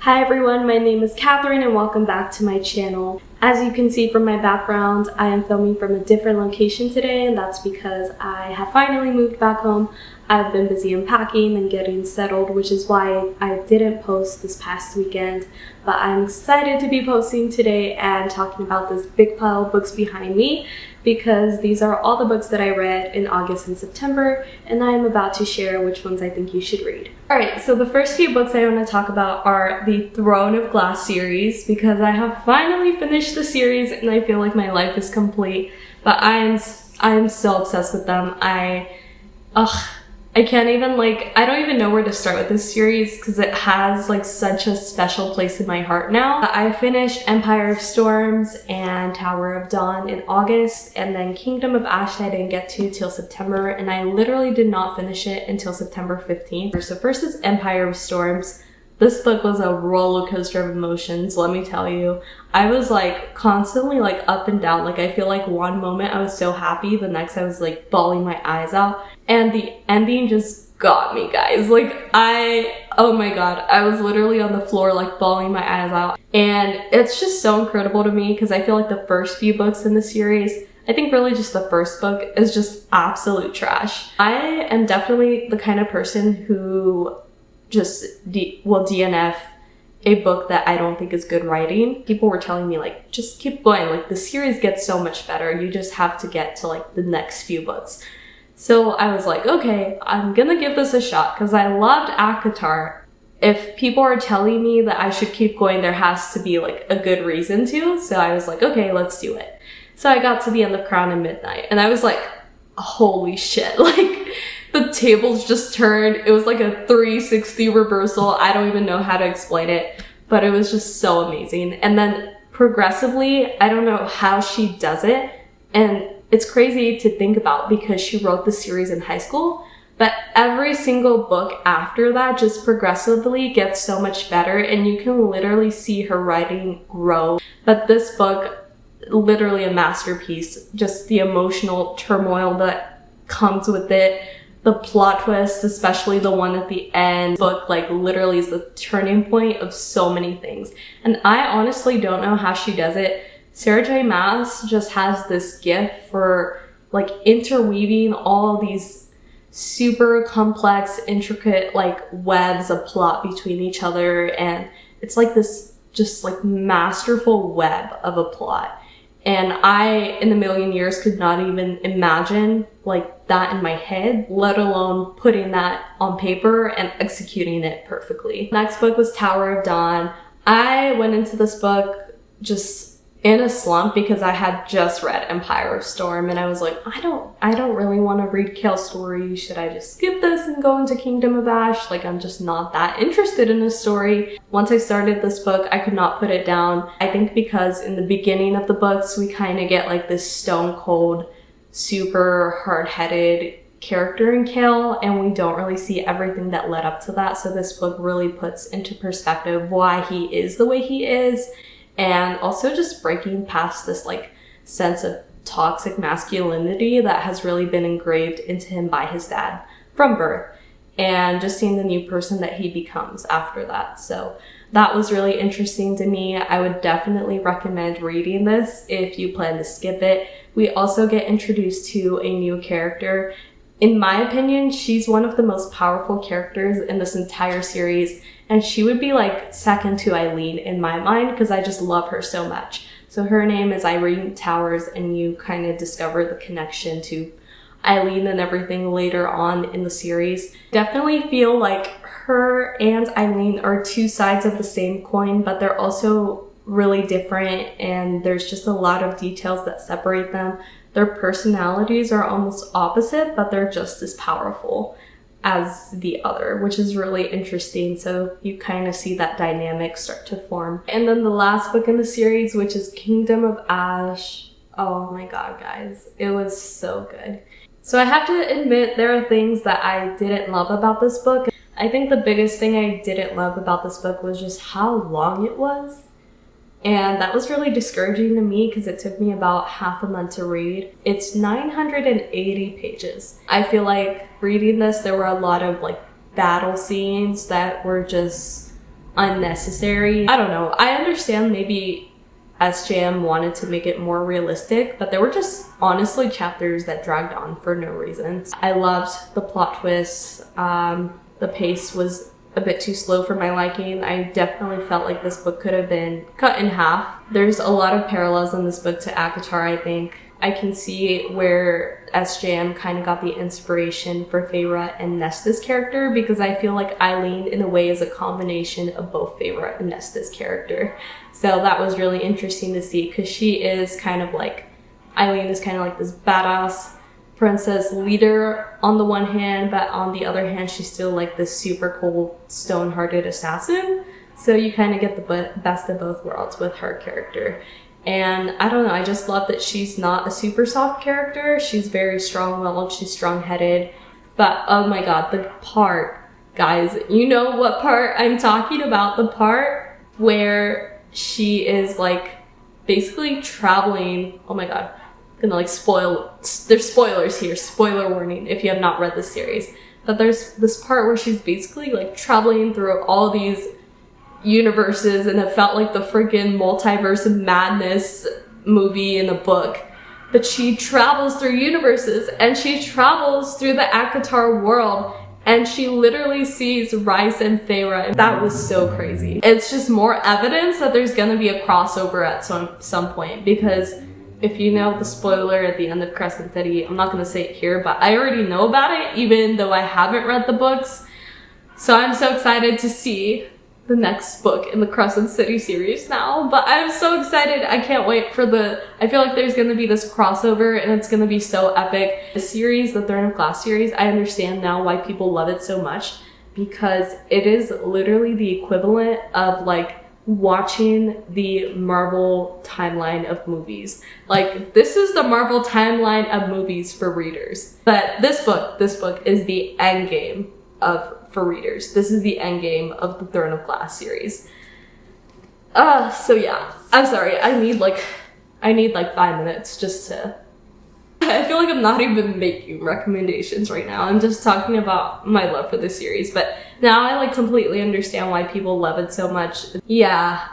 Hi everyone, my name is Catherine and welcome back to my channel. As you can see from my background, I am filming from a different location today, and that's because I have finally moved back home. I've been busy unpacking and getting settled, which is why I didn't post this past weekend, but I'm excited to be posting today and talking about this big pile of books behind me, because these are all the books that I read in August and September, and I am about to share which ones I think you should read. Alright, so the first few books I want to talk about are the Throne of Glass series, because I have finally finished the series and I feel like my life is complete, but I am so obsessed with them. I can't even, I don't even know where to start with this series because it has such a special place in my heart now. I finished Empire of Storms and Tower of Dawn in August, and then Kingdom of Ash I didn't get to till September, and I literally did not finish it until September 15th. So first is Empire of Storms. This book was a roller coaster of emotions, let me tell you. I was constantly up and down. I feel like one moment I was so happy, the next I was bawling my eyes out. And the ending just got me, guys. Oh my god, I was literally on the floor bawling my eyes out. And it's just so incredible to me because I feel like the first few books in the series, I think really just the first book, is just absolute trash. I am definitely the kind of person who just will DNF a book that I don't think is good writing. People were telling me just keep going, the series gets so much better, you just have to get to the next few books. So I was okay, I'm gonna give this a shot because I loved ACOTAR. If people are telling me that I should keep going, there has to be a good reason to, so I was okay, let's do it. So I got to the end of Crown and Midnight and I was holy shit, the tables just turned. It was a 360 reversal. I don't even know how to explain it, but it was just so amazing. And then progressively, I don't know how she does it. And it's crazy to think about because she wrote the series in high school, but every single book after that just progressively gets so much better, and you can literally see her writing grow. But this book, literally a masterpiece. Just the emotional turmoil that comes with it. The plot twist, especially the one at the end, book literally is the turning point of so many things. And I honestly don't know how she does it. Sarah J. Maas just has this gift for interweaving all these super complex, intricate webs of plot between each other, and it's this just masterful web of a plot. And I, in a million years, could not even imagine that in my head, let alone putting that on paper and executing it perfectly. Next book was Tower of Dawn. I went into this book just in a slump because I had just read Empire of Storm, and I was I don't really want to read Kale's story. Should I just skip this and go into Kingdom of Ash? I'm just not that interested in this story. Once I started this book, I could not put it down. I think because in the beginning of the books, we kind of get this stone cold, super hard-headed character in Kale, and we don't really see everything that led up to that. So this book really puts into perspective why he is the way he is, and also just breaking past this sense of toxic masculinity that has really been engraved into him by his dad from birth, and just seeing the new person that he becomes after that. So that was really interesting to me. I would definitely recommend reading this if you plan to skip it. We also get introduced to a new character. In my opinion, she's one of the most powerful characters in this entire series, and she would be second to Eileen in my mind because I just love her so much. So her name is Irene Towers, and you kind of discover the connection to Eileen and everything later on in the series. Definitely feel her and Eileen are two sides of the same coin, but they're also really different, and there's just a lot of details that separate them. Their personalities are almost opposite, but they're just as powerful as the other, which is really interesting. So you kind of see that dynamic start to form. And then the last book in the series, which is Kingdom of Ash. Oh my god, guys, it was so good. So I have to admit, there are things that I didn't love about this book. I think the biggest thing I didn't love about this book was just how long it was. And that was really discouraging to me because it took me about half a month to read. It's 980 pages. I feel like reading this, there were a lot of battle scenes that were just unnecessary. I don't know. I understand maybe SJM wanted to make it more realistic, but there were just honestly chapters that dragged on for no reason. I loved the plot twists. The pace was a bit too slow for my liking. I definitely felt like this book could have been cut in half. There's a lot of parallels in this book to ACOTAR, I think. I can see where SJM kind of got the inspiration for Feyre and Nesta's character, because I feel like Eileen in a way is a combination of both Feyre and Nesta's character. So that was really interesting to see, because she is kind of like, Eileen is kind of like this badass princess leader on the one hand, but on the other hand she's still like this super cool stone-hearted assassin. So you kind of get the best of both worlds with her character. And I don't know, I just love that she's not a super soft character. She's very strong-willed, she's strong-headed. But oh my god, the part, guys, you know what part I'm talking about, the part where she is like basically traveling, oh my god, gonna like there's spoilers here, spoiler warning if you have not read this series, but there's this part where she's basically like traveling through all these universes, and it felt like the freaking multiverse of madness movie in the book. But she travels through universes, and she travels through the ACOTAR world, and she literally sees Rice and Feyre, and that was so crazy. It's just more evidence that there's gonna be a crossover at some point, because if you know the spoiler at the end of Crescent City, I'm not gonna say it here, but I already know about it, even though I haven't read the books. So I'm so excited to see the next book in the Crescent City series now. But I'm so excited. I can't wait for I feel like there's gonna be this crossover, and it's gonna be so epic. The series, the Throne of Glass series, I understand now why people love it so much, because it is literally the equivalent of like watching the Marvel timeline of movies. Like, this is the Marvel timeline of movies for readers. But this book is the end game for readers. This is the end game of the Throne of Glass series. So yeah, I'm sorry. I need like 5 minutes just to, I feel like I'm not even making recommendations right now. I'm just talking about my love for the series, but now I like completely understand why people love it so much. Yeah,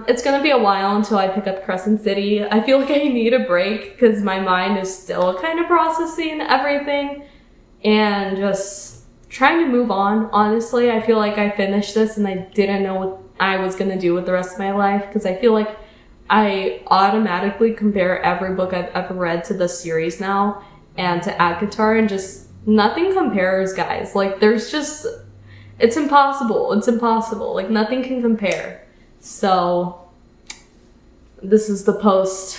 it's gonna be a while until I pick up Crescent City. I feel like I need a break because my mind is still kind of processing everything and just trying to move on. Honestly, I feel like I finished this and I didn't know what I was gonna do with the rest of my life, because I feel like I automatically compare every book I've ever read to the series now and to ACOTAR, and just nothing compares, guys. Like, there's just, it's impossible. It's impossible. Like, nothing can compare. So this is the post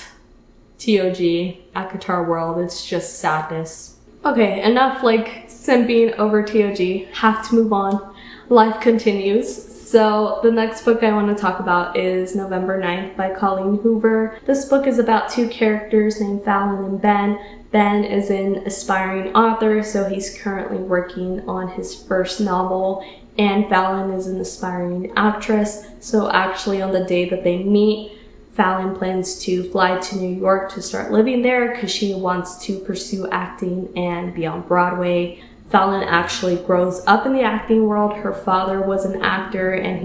TOG ACOTAR world. It's just sadness. Okay, enough like simping over TOG. Have to move on. Life continues. So the next book I want to talk about is November 9th by Colleen Hoover. This book is about two characters named Fallon and Ben. Ben is an aspiring author, so he's currently working on his first novel, and Fallon is an aspiring actress. So actually on the day that they meet, Fallon plans to fly to New York to start living there because she wants to pursue acting and be on Broadway. Fallon actually grows up in the acting world. Her father was an actor and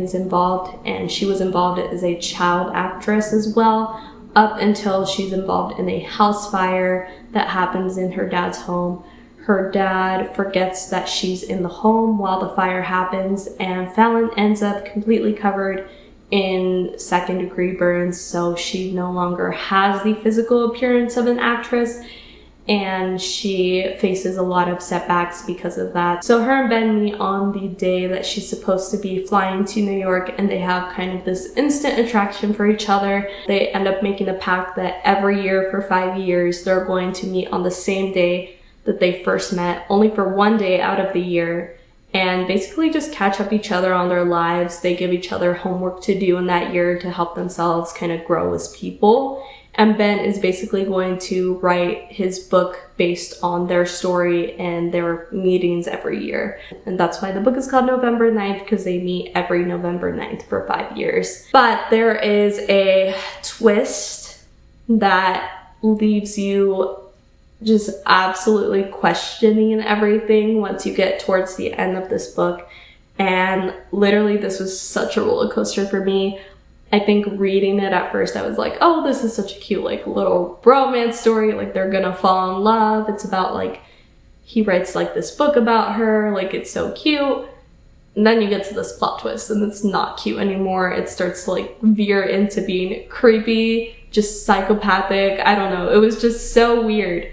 she was involved as a child actress as well, up until she's involved in a house fire that happens in her dad's home. Her dad forgets that she's in the home while the fire happens, and Fallon ends up completely covered in second-degree burns, so she no longer has the physical appearance of an actress, and she faces a lot of setbacks because of that. So her and Ben meet on the day that she's supposed to be flying to New York, and they have kind of this instant attraction for each other. They end up making a pact that every year for 5 years they're going to meet on the same day that they first met, only for one day out of the year, and basically just catch up each other on their lives. They give each other homework to do in that year to help themselves kind of grow as people. And Ben is basically going to write his book based on their story and their meetings every year. And that's why the book is called November 9th, because they meet every November 9th for 5 years. But there is a twist that leaves you just absolutely questioning everything once you get towards the end of this book. And literally this was such a roller coaster for me. I think reading it at first, I was like, oh, this is such a cute, like, little romance story. Like, they're gonna fall in love. It's about, like, he writes, like, this book about her. Like, it's so cute. And then you get to this plot twist, and it's not cute anymore. It starts to, like, veer into being creepy, just psychopathic. I don't know. It was just so weird.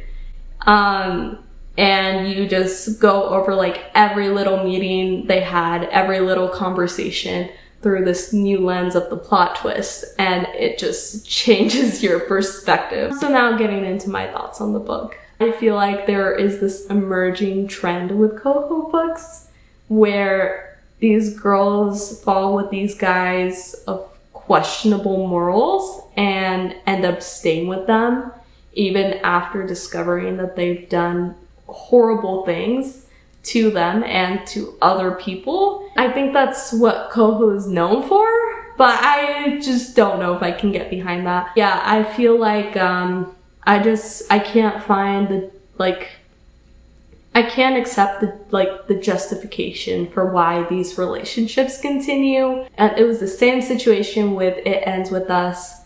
And you just go over, like, every little meeting they had, every little conversation through this new lens of the plot twist, and it just changes your perspective. So now getting into my thoughts on the book. I feel like there is this emerging trend with Coho books where these girls fall with these guys of questionable morals and end up staying with them even after discovering that they've done horrible things to them and to other people. I think that's what Coho is known for, but I just don't know if I can get behind that. Yeah, I feel like I can't find the, like, I can't accept the justification for why these relationships continue. And it was the same situation with It Ends With Us,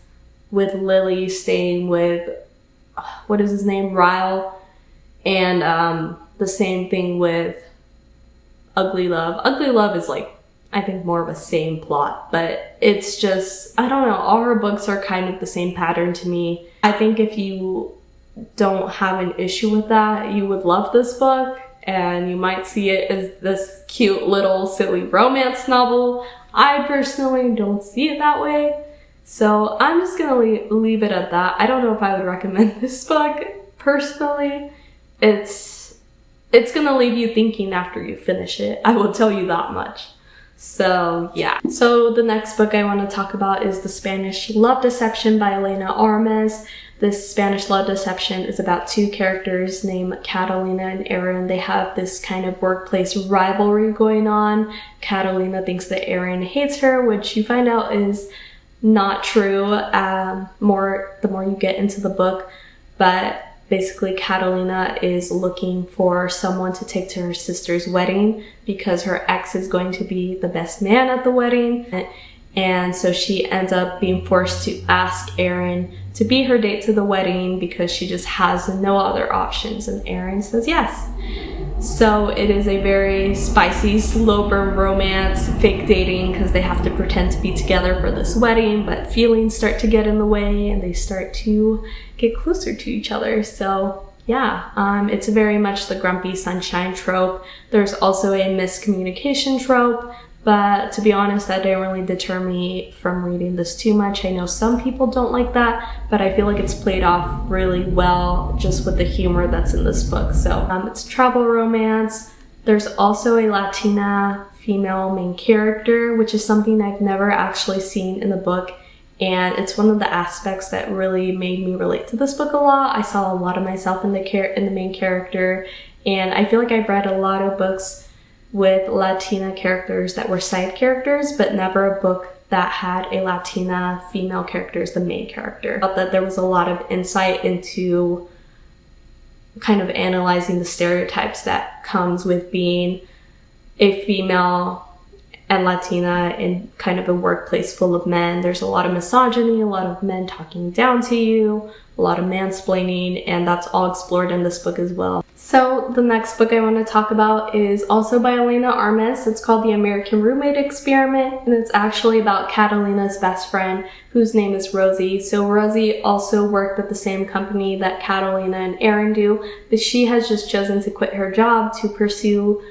with Lily staying with, what is his name, Ryle, and the same thing with Ugly Love. Ugly Love is, like, I think more of a same plot, but it's just, I don't know, all her books are kind of the same pattern to me. I think if you don't have an issue with that, you would love this book, and you might see it as this cute little silly romance novel. I personally don't see it that way, so I'm just gonna leave it at that. I don't know if I would recommend this book personally. It's gonna leave you thinking after you finish it. I will tell you that much. So yeah. So the next book I want to talk about is The Spanish Love Deception by Elena Armas. This Spanish love deception is about two characters named Catalina and Aaron. They have this kind of workplace rivalry going on. Catalina thinks that Aaron hates her, which you find out is not true the more you get into the book. But basically, Catalina is looking for someone to take to her sister's wedding because her ex is going to be the best man at the wedding. And so she ends up being forced to ask Aaron to be her date to the wedding because she just has no other options. And Aaron says yes. So it is a very spicy, slow burn romance, fake dating, because they have to pretend to be together for this wedding, but feelings start to get in the way and they start to get closer to each other. So yeah, it's very much the grumpy sunshine trope. There's also a miscommunication trope, but to be honest, that didn't really deter me from reading this too much. I know some people don't like that, but I feel like it's played off really well just with the humor that's in this book. So it's travel romance. There's also a Latina female main character, which is something I've never actually seen in the book. And it's one of the aspects that really made me relate to this book a lot. I saw a lot of myself in the main character, and I feel like I've read a lot of books with Latina characters that were side characters, but never a book that had a Latina female character as the main character. I felt that there was a lot of insight into kind of analyzing the stereotypes that comes with being a female and Latina in kind of a workplace full of men. There's a lot of misogyny, a lot of men talking down to you, a lot of mansplaining, and that's all explored in this book as well. So the next book I want to talk about is also by Elena Armas. It's called The American Roommate Experiment, and it's actually about Catalina's best friend, whose name is Rosie. So Rosie also worked at the same company that Catalina and Aaron do, but she has just chosen to quit her job to pursue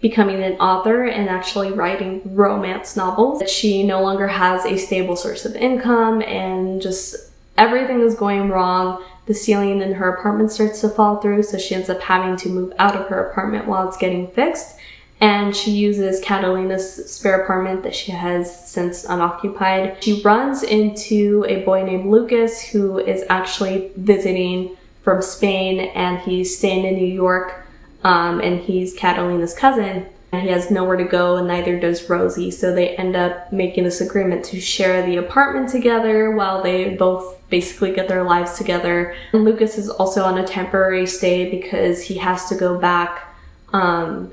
becoming an author and actually writing romance novels. She no longer has a stable source of income, and just everything is going wrong. The ceiling in her apartment starts to fall through, so she ends up having to move out of her apartment while it's getting fixed. And she uses Catalina's spare apartment that she has since unoccupied. She runs into a boy named Lucas, who is actually visiting from Spain, and he's staying in New York. And he's Catalina's cousin, and he has nowhere to go, and neither does Rosie. So they end up making this agreement to share the apartment together while they both basically get their lives together. And Lucas is also on a temporary stay because he has to go back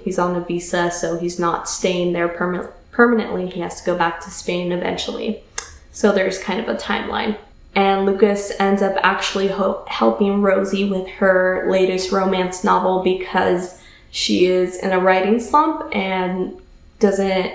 He's on a visa, so he's not staying there permanently. He has to go back to Spain eventually. So there's kind of a timeline. And Lucas ends up actually helping Rosie with her latest romance novel because she is in a writing slump and doesn't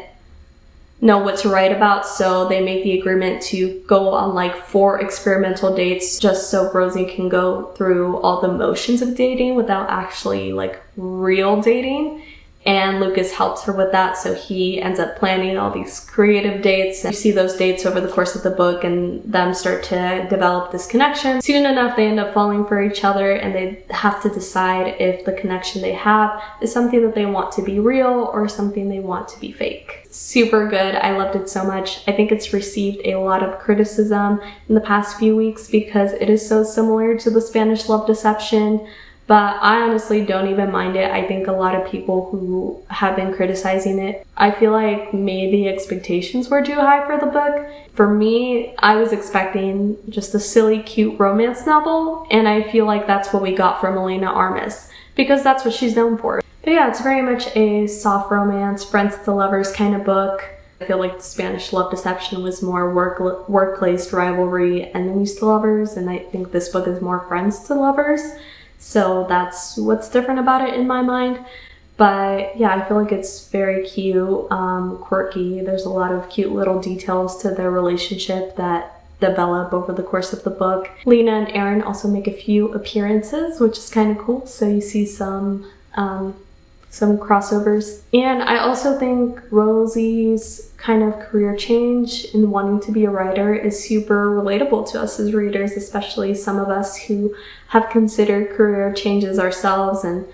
know what to write about. So they make the agreement to go on like 4 experimental dates just so Rosie can go through all the motions of dating without actually like real dating. And Lucas helps her with that, so he ends up planning all these creative dates. And you see those dates over the course of the book and them start to develop this connection. Soon enough, they end up falling for each other, and they have to decide if the connection they have is something that they want to be real or something they want to be fake. Super good. I loved it so much. I think it's received a lot of criticism in the past few weeks because it is so similar to the Spanish Love Deception. But I honestly don't even mind it. I think a lot of people who have been criticizing it, I feel like maybe expectations were too high for the book. For me, I was expecting just a silly, cute romance novel, and I feel like that's what we got from Elena Armas, because that's what she's known for. But yeah, it's very much a soft romance, friends to lovers kind of book. I feel like the Spanish Love Deception was more workplace rivalry, enemies to lovers, and I think this book is more friends to lovers. So that's what's different about it in my mind. But yeah, I feel like it's very cute, quirky. There's a lot of cute little details to their relationship that develop over the course of the book. Lena and Aaron also make a few appearances, which is kind of cool. So you see some crossovers. And I also think Rosie's kind of career change in wanting to be a writer is super relatable to us as readers, especially some of us who have considered career changes ourselves and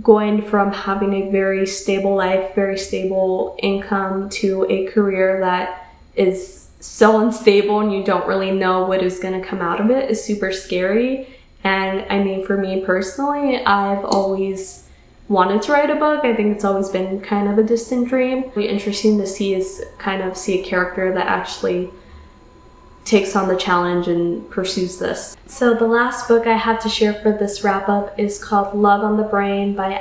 going from having a very stable life, very stable income to a career that is so unstable and you don't really know what is going to come out of it is super scary. And I mean, for me personally, I've always wanted to write a book. I think it's always been kind of a distant dream. Really interesting to see a character that actually takes on the challenge and pursues this. So the last book I have to share for this wrap up is called Love on the Brain by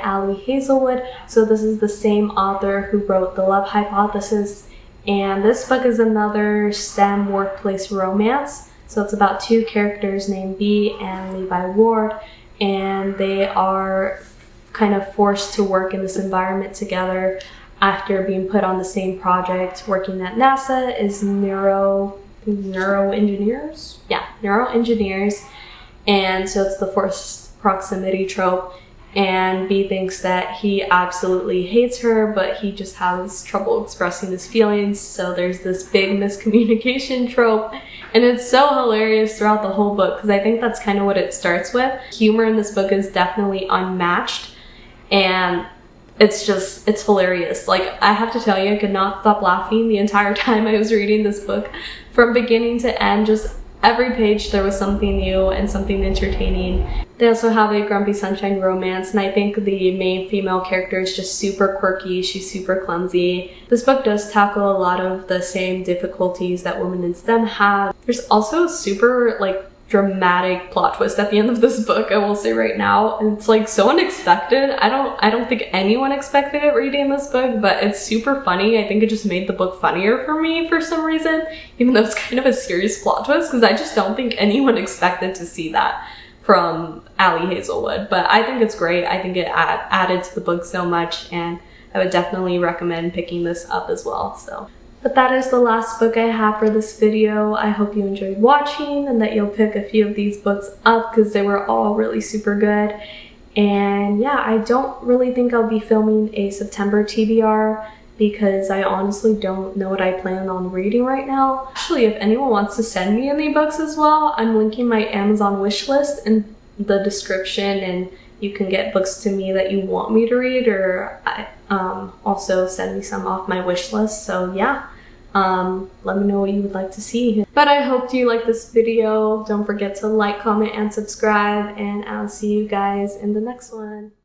Hazelwood. So this is the same author who wrote The Love Hypothesis, and this book is another STEM workplace romance. So it's about 2 characters named Bee and Levi Ward, and they are kind of forced to work in this environment together after being put on the same project. Working at NASA is neuroengineers. Yeah, neuroengineers. And so it's the forced proximity trope. And B thinks that he absolutely hates her, but he just has trouble expressing his feelings. So there's this big miscommunication trope. And it's so hilarious throughout the whole book because I think that's kind of what it starts with. Humor in this book is definitely unmatched. And it's hilarious. Like, I have to tell you, I could not stop laughing the entire time I was reading this book. From beginning to end, just every page there was something new and something entertaining. They also have a Grumpy Sunshine romance, and I think the main female character is just super quirky. She's super clumsy. This book does tackle a lot of the same difficulties that women in STEM have. There's also a super, dramatic plot twist at the end of this book, I will say right now. And it's so unexpected. I don't think anyone expected it reading this book, but it's super funny. I think it just made the book funnier for me for some reason, even though it's kind of a serious plot twist, because I just don't think anyone expected to see that from Hazelwood. But I think it's great. I think it added to the book so much, and I would definitely recommend picking this up as well. But that is the last book I have for this video. I hope you enjoyed watching and that you'll pick a few of these books up because they were all really super good. And yeah, I don't really think I'll be filming a September TBR because I honestly don't know what I plan on reading right now. Actually, if anyone wants to send me any books as well, I'm linking my Amazon wish list in the description, and you can get books to me that you want me to read, or also send me some off my wish list. So yeah, let me know what you would like to see. But I hope you liked this video. Don't forget to like, comment, and subscribe, and I'll see you guys in the next one.